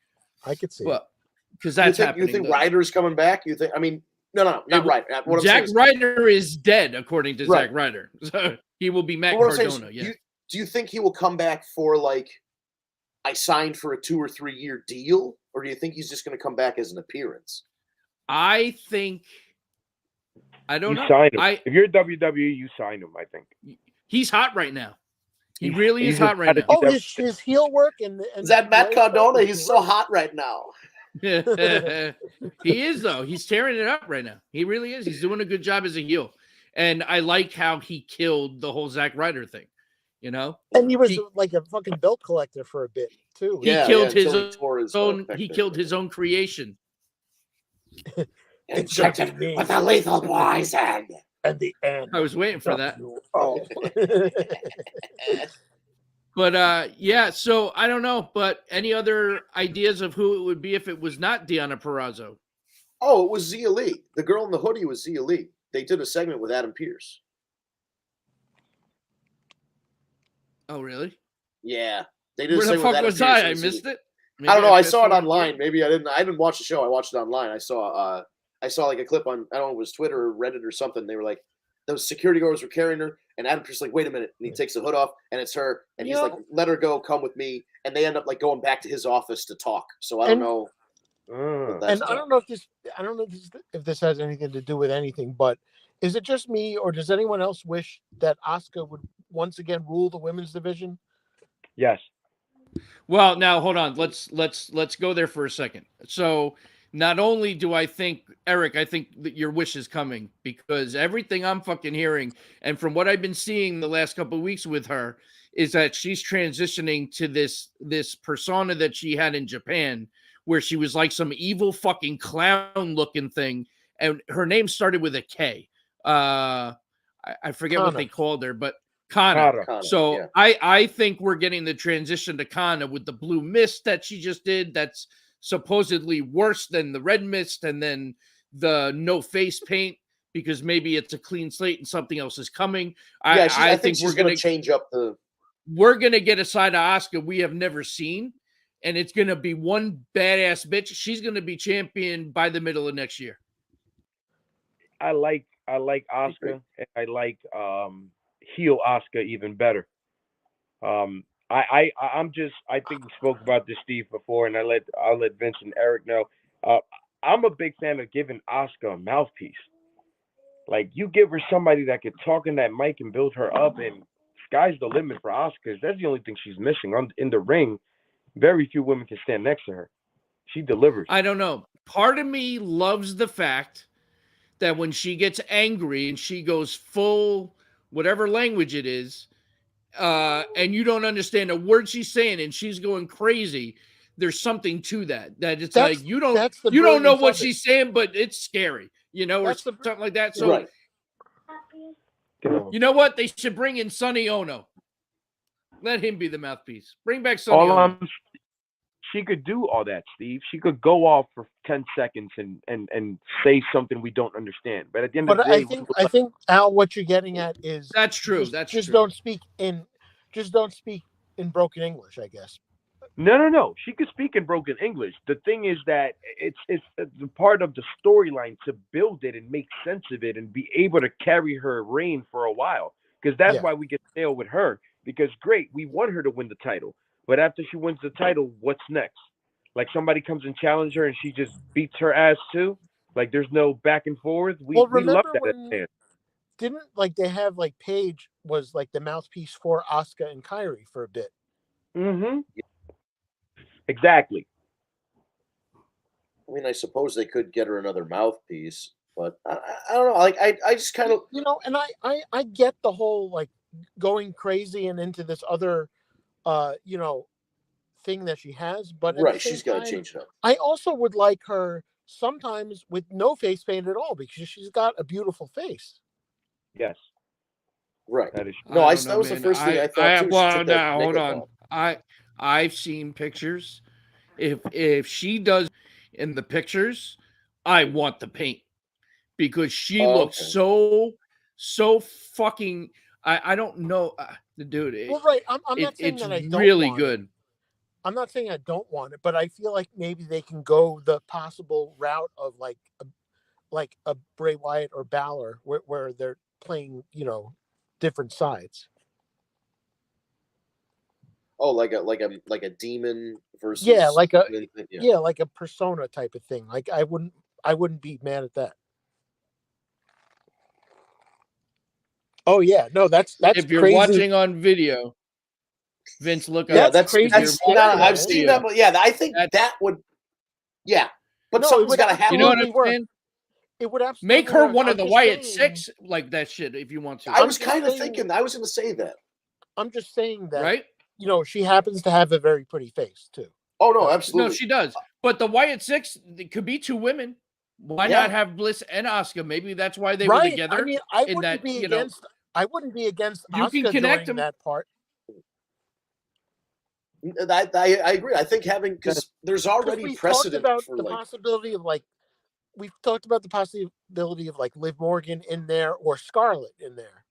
I could see it. But because that's You happening. think though. Ryder's coming back? You think? I mean, no, not Ryder. What I'm saying Zack is, Ryder is dead, according to Right. Zack Ryder. So he will be Matt but what I'm saying Cardona. is, Yeah. do you think he will come back for like, I signed for a 2 or 3 year deal, or do you think he's just going to come back as an appearance? I think. I don't You know. sign him. If you're WWE, you sign him. I think He's hot right now. He really is hot right now. Oh, his heel work and Is that Matt Cardona? He's so hot right now. He is, though. He's tearing it up right now. He really is. He's doing a good job as a heel. And I like how he killed the whole Zack Ryder thing. You know? And he was like a fucking belt collector for a bit, too. He killed his own he killed his own creation. Injected with a lethal poison. At the end. I was waiting for that. Oh. But yeah, so I don't know. But any other ideas of who it would be if it was not Deonna Purrazzo? Oh, it was Zia Lee. The girl in the hoodie was Zia Lee. They did a segment with Adam Pearce. Oh, really? Yeah. They did Where a the segment fuck with Adam was Pearce I? and I Zia missed Lee. it. I don't know. I saw it fast-forwarded. online. Maybe I didn't watch the show. I watched it online. I saw like a clip on, I don't know, it was Twitter or Reddit or something. They were like, those security guards were carrying her, and Adam Pearce like, wait a minute, and he takes the hood off, and it's her, and he's like, let her go, come with me, and they end up like going back to his office to talk. So I don't know. And I don't know if this has anything to do with anything, but is it just me, or does anyone else wish that Asuka would once again rule the women's division? yes. Well, now hold on. Let's go there for a second. So not only do I think, Eric, I think that your wish is coming, because everything I'm fucking hearing and from what I've been seeing the last couple of weeks with her is that she's transitioning to this persona that she had in Japan, where she was like some evil fucking clown looking thing, and her name started with a K. I forget what they called her, but Kana. So yeah. I think we're getting the transition to Kana with the blue mist that she just did. That's supposedly worse than the red mist, and then the no face paint, because maybe it's a clean slate and something else is coming. I think we're going to change up the. We're going to get a side of Asuka we have never seen, and it's going to be one badass bitch. She's going to be champion by the middle of next year. I like Asuka, and I like heel Asuka even better. I think we spoke about this, Steve, before, and I'll let Vince and Eric know. I'm a big fan of giving Asuka a mouthpiece. Like, you give her somebody that could talk in that mic and build her up, and sky's the limit for Asuka. That's the only thing she's missing. In the ring, very few women can stand next to her. She delivers. I don't know. Part of me loves the fact that when she gets angry and she goes full whatever language it is, and you don't understand a word she's saying and she's going crazy, there's something to that. That it's like you don't know what she's saying, but it's scary, you know, or something like that. So, right. You know what? They should bring in Sonny Ono. Let him be the mouthpiece. Bring back Sonny Ono. She could do all that, Steve. She could go off for 10 seconds and say something we don't understand. But at the end of the day, I think Al, what you're getting at is that's true. Just don't speak in broken English, I guess. No. She could speak in broken English. The thing is that it's the part of the storyline to build it and make sense of it and be able to carry her reign for a while. Because that's why we get stale with her. Because great, we want her to win the title. But after she wins the title, what's next? Like, somebody comes and challenges her and she just beats her ass too? Like, there's no back and forth? We love that. Didn't, like, they have, like, Paige was, like, the mouthpiece for Asuka and Kairi for a bit. Mm-hmm. Exactly. I mean, I suppose they could get her another mouthpiece, but I don't know. Like, I just kind of... You know, and I get the whole, like, going crazy and into this other... thing that she has, but right, she's got to change it up. I also would like her sometimes with no face paint at all, because she's got a beautiful face. Yes, right. That is. No, that was the first thing I thought too. Well, now hold on. I've seen pictures. If she does in the pictures, I want the paint because she Oh, looks okay. so fucking. I don't know, dude. Well, right. I'm not saying It's that I don't really want it. good. I'm not saying I don't want it, but I feel like maybe they can go the possible route of like a Bray Wyatt or Balor, where they're playing, different sides. Oh, like a demon versus Yeah, like a human thing, yeah. yeah, like a persona type of thing. Like I wouldn't be mad at that. Oh yeah, no, that's If you're crazy. watching on video, Vince, look Yeah, up. That's that's crazy. If you're not. watching on I've Stereotype. seen video, that, but yeah, I think that that would. Yeah, but No, it something's would got to you know happen. what I'm absolutely work. saying. It would Make absolutely her work. one of I'm the just Wyatt saying. Six, like that shit, if you want to. I I'm was just kind of saying. thinking. I was going to say that. I'm just saying that Right? she happens to have a very pretty face too. Oh no, But No, absolutely. she does. But the Wyatt Six, it could be two women. Why Yeah. not have Bliss and Asuka? Maybe that's why they were right. together. I mean, I In wouldn't that, be against. I wouldn't be against you can Asuka connect joining them. that part. I agree. I think having because there's Because already we've talked precedent about for the like possibility of we've talked about the possibility of Liv Morgan in there or Scarlett in there.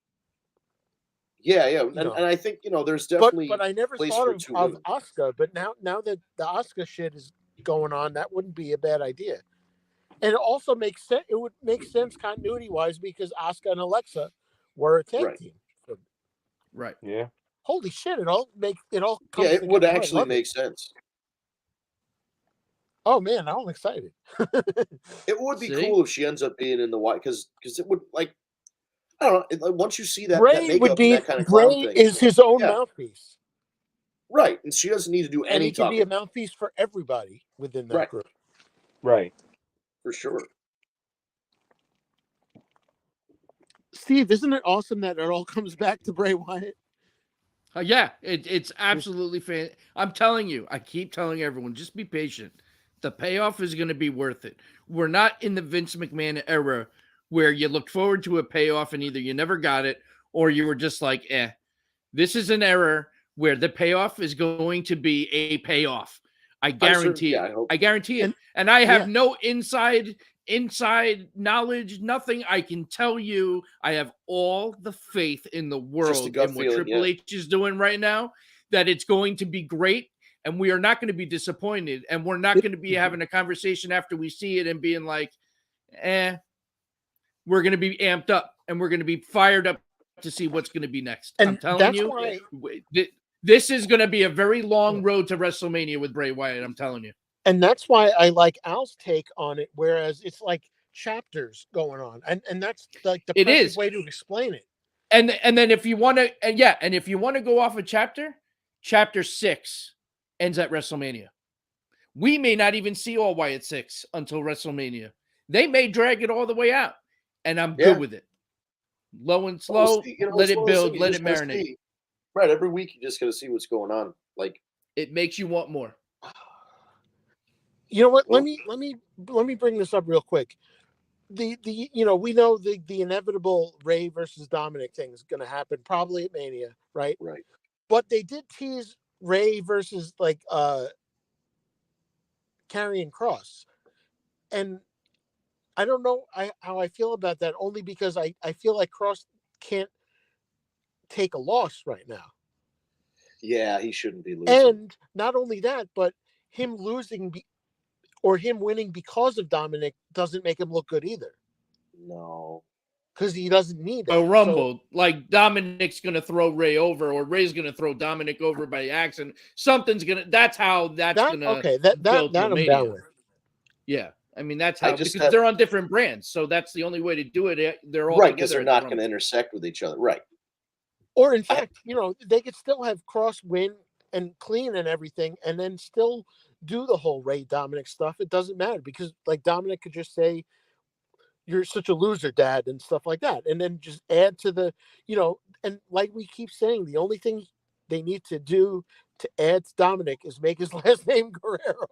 yeah, and know. I think there's But definitely I never place thought for of, two of women. Asuka. But now that the Asuka shit is going on, that wouldn't be a bad idea. And it also makes sense. It would make sense continuity wise because Asuka and Alexa were a tag Right. team. So, Right. Yeah. holy shit! It all Yeah, comes it would together. I actually love make it. sense. Oh man, now I'm excited. It would be See? cool if she ends up being in the white because it would like I don't know. Once you see that Bray would makeup and be that kind of clown Bray thing, is his own yeah, mouthpiece, right. And she doesn't need to do and any he can be a talking, mouthpiece for everybody within that right? group. Right. For sure. Steve, isn't it awesome that it all comes back to Bray Wyatt? Yeah, it's absolutely fan. I'm telling you, I keep telling everyone, just be patient. The payoff is going to be worth it. We're not in the Vince McMahon era where you look forward to a payoff and either you never got it or you were just like, eh. This is an era where the payoff is going to be a payoff. I guarantee it. I hope. I guarantee it. And- And I have yeah. no inside knowledge, nothing. I can tell you I have all the faith in the Just a world gut in what feeling, Triple yeah. H is doing right now, that it's going to be great and we are not going to be disappointed and we're not going to be having a conversation after we see it and being like, we're going to be amped up and we're going to be fired up to see what's going to be next. And I'm telling that's you, why this is going to be a very long road to WrestleMania with Bray Wyatt. I'm telling you. And that's why I like Al's take on it, whereas it's like chapters going on, and that's like the It perfect is. way to explain it. And then if you want to, and if you want to go off a chapter 6 ends at WrestleMania. We may not even see all Wyatt 6 until WrestleMania. They may drag it all the way out, and I'm good with it. Low and slow, let it build, let it marinate. Right, every week you just got to see what's going on. Like it makes you want more. You know what? Let me bring this up real quick. The we know the inevitable Ray versus Dominic thing is going to happen probably at Mania, right? Right. But they did tease Ray versus Karrion Kross, and I don't know how I feel about that. Only because I feel like Kross can't take a loss right now. Yeah, he shouldn't be losing. And not only that, but him losing or him winning because of Dominic doesn't make him look good either. No. Because he doesn't need it. A Rumble, like Dominic's going to throw Ray over or Ray's going to throw Dominic over by accident. Something's going to, that's going to okay, that I'm down with. Yeah. I mean, that's how, because they're on different brands. So that's the only way to do it. They're all right, because they're not going to intersect with each other. Right. Or in fact, they could still have Kross win and clean and everything, and then still do the whole Ray Dominic stuff. It doesn't matter because Dominic could just say, "You're such a loser, Dad," and stuff like that, and then just add to the, and like we keep saying, the only thing they need to do to add to Dominic is make his last name Guerrero.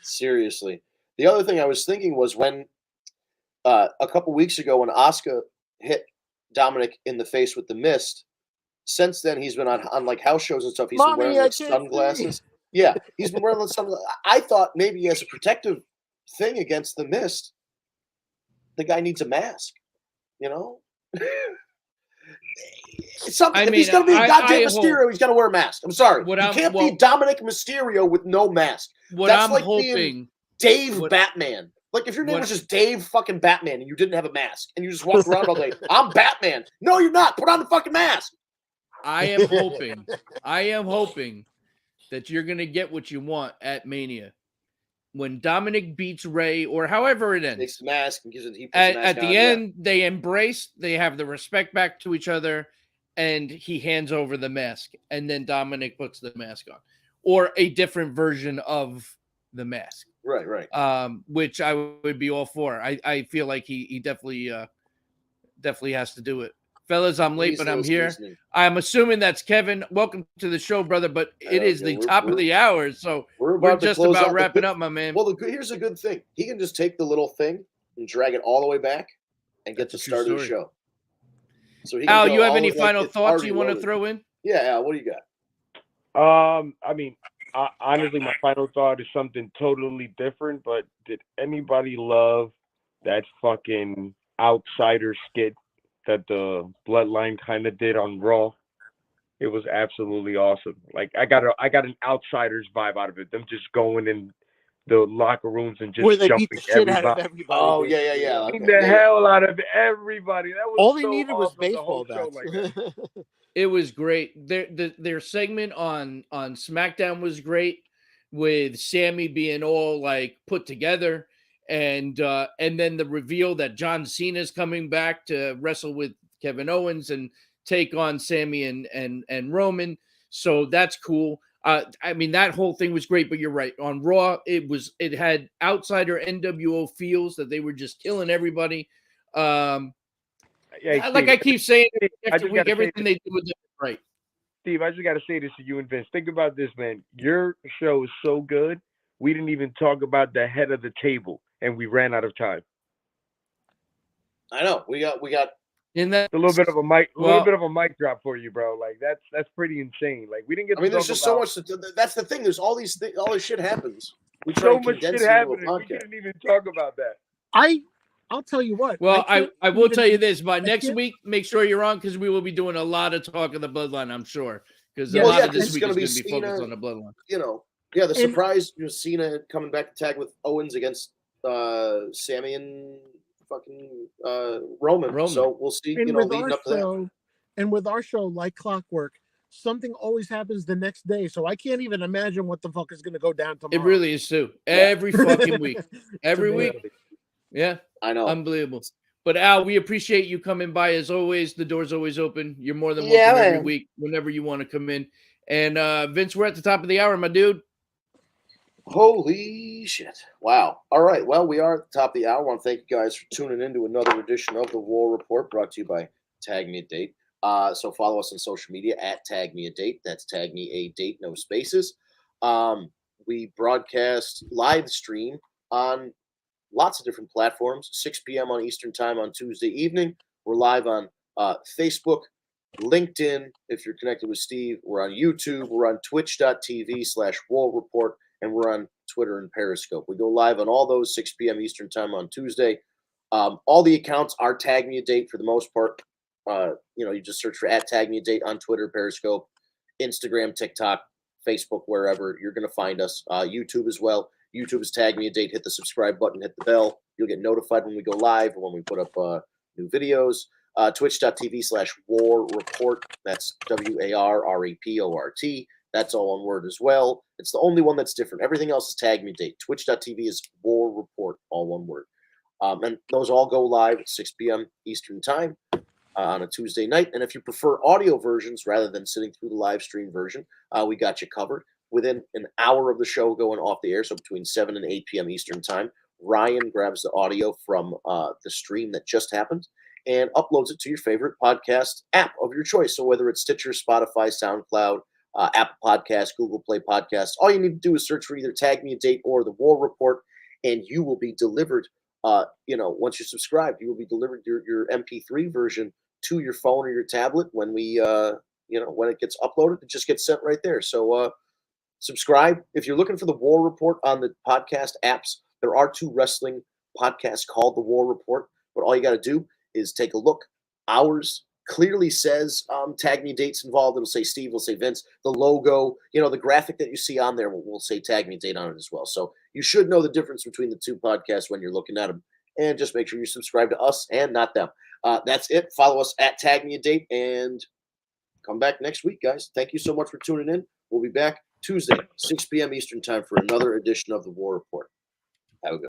Seriously, the other thing I was thinking was when a couple weeks ago when Asuka hit Dominic in the face with the mist, since then he's been on like house shows and stuff. He's been Mommy, wearing I like can't sunglasses. Yeah, he's been wearing the sunglasses. I thought maybe as a protective thing against the mist, the guy needs a mask. You know, it's something. I If he's mean, gonna be a goddamn I hope Mysterio, he's gotta wear a mask. I'm sorry, what you I'm can't be well, Dominic Mysterio with no mask. what That's I'm like being hoping. Dave What- Batman. Like if your name what- was just Dave fucking Batman and you didn't have a mask and you just walked around all day, I'm Batman. No, you're not. Put on the fucking mask. I am hoping that you're gonna get what you want at Mania when Dominic beats Ray or however it ends. Takes the mask and he puts the mask At on. the end, they embrace, they have the respect back to each other, and he hands over the mask, and then Dominic puts the mask on, or a different version of the mask. Right. Which I would be all for. I feel like he definitely has to do it. Fellas, I'm late, but I'm here. I'm assuming that's Kevin. Welcome to the show, brother. But it is the top of the hour, so we're just about wrapping up, my man. Well, here's a good thing. He can just take the little thing and drag it all the way back and get the start of the show. So Al, you have any final thoughts you want to throw in? Yeah, Al, what do you got? I mean, honestly, my final thought is something totally different. But did anybody love that fucking outsider skit that the Bloodline kind of did on Raw? It was absolutely awesome. Like I got an outsider's vibe out of it. Them just going in the locker rooms and just where they jumping beat the shit out of everybody. Oh yeah. Beating the hell out of everybody. That was all they so needed was awesome, baseball the whole bats. show like that. It was great. Their segment on SmackDown was great, with Sammy being all like put together, and then the reveal that John Cena is coming back to wrestle with Kevin Owens and take on Sammy and Roman. So that's cool. I mean, that whole thing was great, but you're right. On Raw, it had outsider NWO feels that they were just killing everybody. Yeah, like Steve, I keep saying, I after just week, gotta everything they do was right. Steve, I just got to say this to you and Vince. Think about this, man. Your show is so good. We didn't even talk about the head of the table, and we ran out of time. I know. We got in that a little bit of a mic drop for you, bro. Like that's pretty insane. Like we didn't get. I mean, there's just so much. That's the thing. There's all this shit happens. We try so to much condense shit it into a happening. podcast. We didn't even talk about that. I'll tell you what. Well, I will tell you this. By next week, make sure you're on, because we will be doing a lot of talk of the Bloodline, I'm sure. Because a lot of this week is going to be focused on the Bloodline. You know, the surprise, Cena coming back to tag with Owens against Sammy and fucking Roman. So we'll see, leading up to that. And with our show, like clockwork, something always happens the next day. So I can't even imagine what the fuck is going to go down tomorrow. It really is too. Every fucking week. Every week. Yeah. I know. Unbelievable. But Al, we appreciate you coming by as always. The door's always open. You're more than welcome every week whenever you want to come in. And Vince, we're at the top of the hour, my dude. Holy shit. Wow. All right. Well, we are at the top of the hour. I want to thank you guys for tuning in to another edition of the War Report, brought to you by TagMeADate. So follow us on social media at TagMeADate. That's TagMeADate, no spaces. We broadcast live stream on lots of different platforms, 6 p.m. on Eastern Time on Tuesday evening. We're live on Facebook, LinkedIn. If you're connected with Steve, we're on YouTube. We're on twitch.tv/War Report, and we're on Twitter and Periscope. We go live on all those 6 p.m. Eastern Time on Tuesday. All the accounts are TagMeADate for the most part. You just search for @TagMeADate on Twitter, Periscope, Instagram, TikTok, Facebook, wherever. You're going to find us. YouTube as well. YouTube is TagMeADate. Hit the subscribe button, hit the bell. You'll get notified when we go live or when we put up new videos. Twitch.tv/War Report. That's WARREPORT. That's all one word as well. It's the only one that's different. Everything else is TagMeADate. Twitch.tv is War Report, all one word. And those all go live at 6 p.m. Eastern Time on a Tuesday night. And if you prefer audio versions rather than sitting through the live stream version, we got you covered. Within an hour of the show going off the air, so between 7 and 8 p.m. Eastern Time, Ryan grabs the audio from the stream that just happened and uploads it to your favorite podcast app of your choice. So whether it's Stitcher, Spotify, SoundCloud, Apple Podcasts, Google Play Podcasts, all you need to do is search for either TagMeADate or the War Report, and you will be delivered. Once you're subscribed, you will be delivered your MP3 version to your phone or your tablet when we when it gets uploaded, it just gets sent right there. So subscribe. If you're looking for the War Report on the podcast apps, there are 2 wrestling podcasts called the War Report. But all you got to do is take a look. Ours clearly says Tag Me Date's involved. It'll say Steve, it'll say Vince. The logo, the graphic that you see on there will say Tag Me Date on it as well. So you should know the difference between the 2 podcasts when you're looking at them. And just make sure you subscribe to us and not them. That's it. Follow us at Tag Me a Date and come back next week, guys. Thank you so much for tuning in. We'll be back Tuesday, 6 p.m. Eastern time for another edition of the War Report. Have a good